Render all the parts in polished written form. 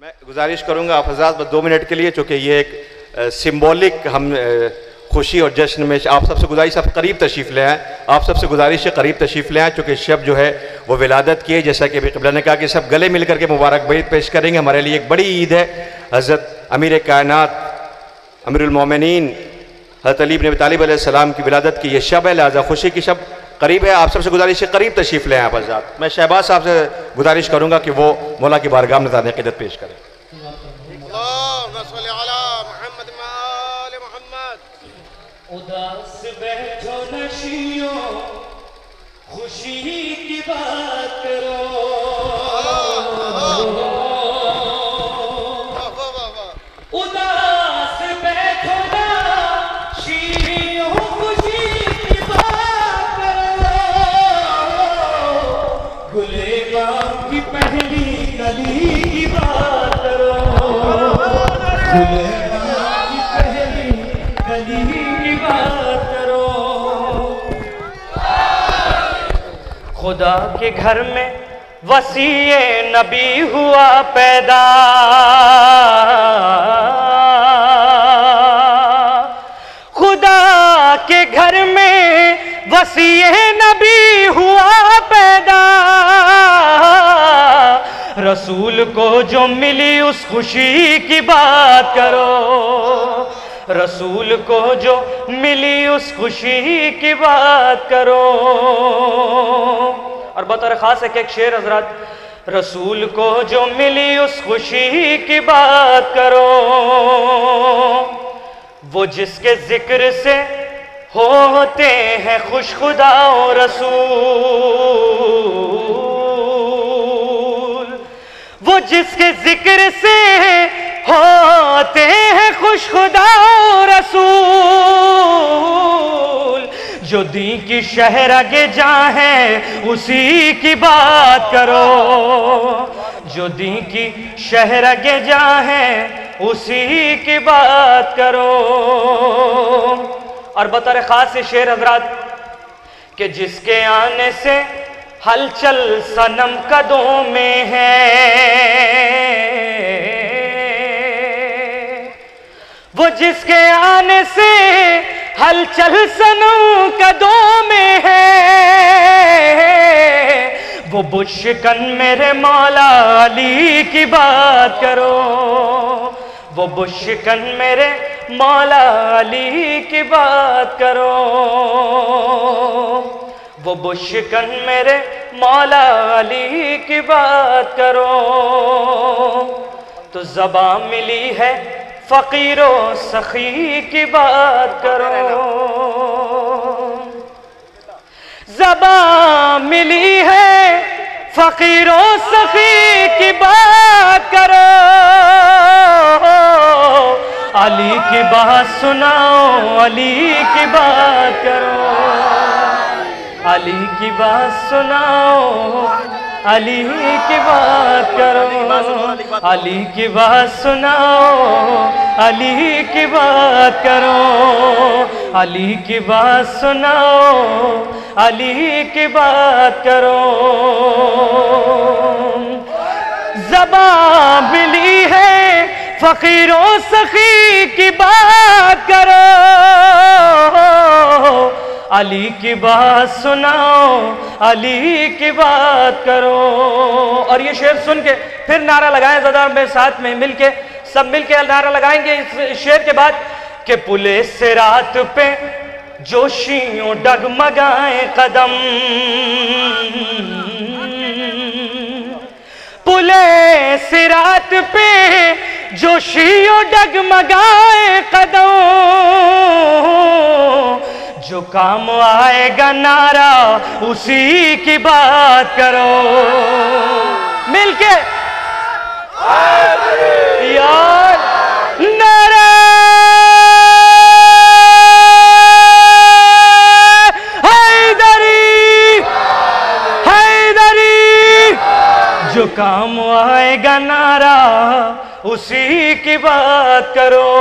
मैं गुजारिश करूंगा आप हज़रात बस 2 मिनट के लिए, चूँकि ये एक सिंबॉलिक हम खुशी और जश्न में आप सबसे गुजारिश, आप करीब तशरीफ़ ले आएँ। आप सबसे गुजारिश है करीब तशरीफ़ ले आएँ, चूँकि शब जो है वो विलादत की है, जैसा कि अभी क़िबला ने कहा कि सब गले मिल करके मुबारकबाद पेश करेंगे। हमारे लिए एक बड़ी ईद है। हज़रत अमीर कायनात अमीरुल मोमिनीन हज़रत अली इब्न अबी तालिब अलैहिस्सलाम की विलादत की ये शब है, लिहाजा खुशी की शब करीब है। आप सबसे गुजारिश है करीब तशरीफ़ ले आएँ। आप हज़रात, मैं शहबाज साहब से गुजारिश करूँगा कि वो मौला की बारगाह में नज़ार अक़ीदत पेश करें। उदास बैठो नशियों, खुशी की बात करो। उदास बैठो नशियों, खुशी की बात करो। गुलेबाम की पहली कली की बात करो। गुलेबाम की पहली कली खुदा के घर में वसीए नबी हुआ पैदा। खुदा के घर में वसीए नबी हुआ पैदा। रसूल को जो मिली उस खुशी की बात करो। रसूल को जो मिली उस खुशी की बात करो। और बतौर खास है कि एक शेर हजरत, रसूल को जो मिली उस खुशी की बात करो। वो जिसके जिक्र से होते हैं खुश खुदा और रसूल। वो जिसके जिक्र से होते हैं खुश खुदा रसूल। जो दी की शहर आगे जा है उसी की बात करो। जो दी की शहर आगे जा है उसी की बात करो। और बतौर खास से शेर हजरात कि जिसके आने से हलचल सनम कदों में है। वो जिसके आने से हलचल सनम कदों में है। वो बुशकन मेरे मौला अली की बात करो। वो बुशकन मेरे मौला अली की बात करो। वो बुशकन मेरे मौला अली की बात करो। तो ज़बान मिली है फ़कीरो सखी की बात करो। ज़बान मिली है फ़कीरो सखी की बात करो। अली की बात सुनाओ, अली की बात करो। अली की बात सुनाओ, अली की बात करो। अली की बात सुनाओ, अली की बात करो। अली की बात सुनाओ, अली की बात करो। ज़बान मिली है फ़कीरों सखी की बात करो। अली की बात सुनाओ, अली की बात करो। और ये शेर सुन के फिर नारा लगाएं ज़रा मेरे साथ में मिलके, सब मिलके नारा लगाएंगे इस शेर के बाद कि पुले से रात पे जोशियों डगमगाए कदम। पुले से रात पे जोशियों डगमगाए कदम। जो काम आएगा नारा उसी की बात करो। मिलके यार नारा हैदरी, हैदरी। जो काम आएगा नारा उसी की बात करो।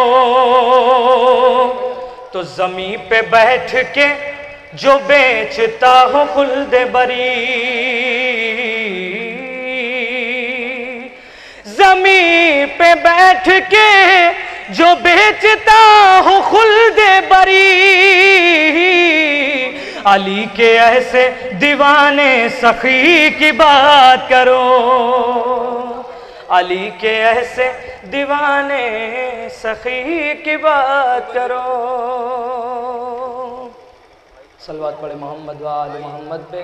तो ज़मीन पे बैठ के जो बेचता हो खुल्द बरी, ज़मीन पे बैठ के जो बेचता हो खुल्दे बरी, अली के ऐसे दीवाने सखी की बात करो, अली के ऐसे दीवाने सखी की बात करो। सलवात पढ़े मोहम्मद व आले मोहम्मद पे।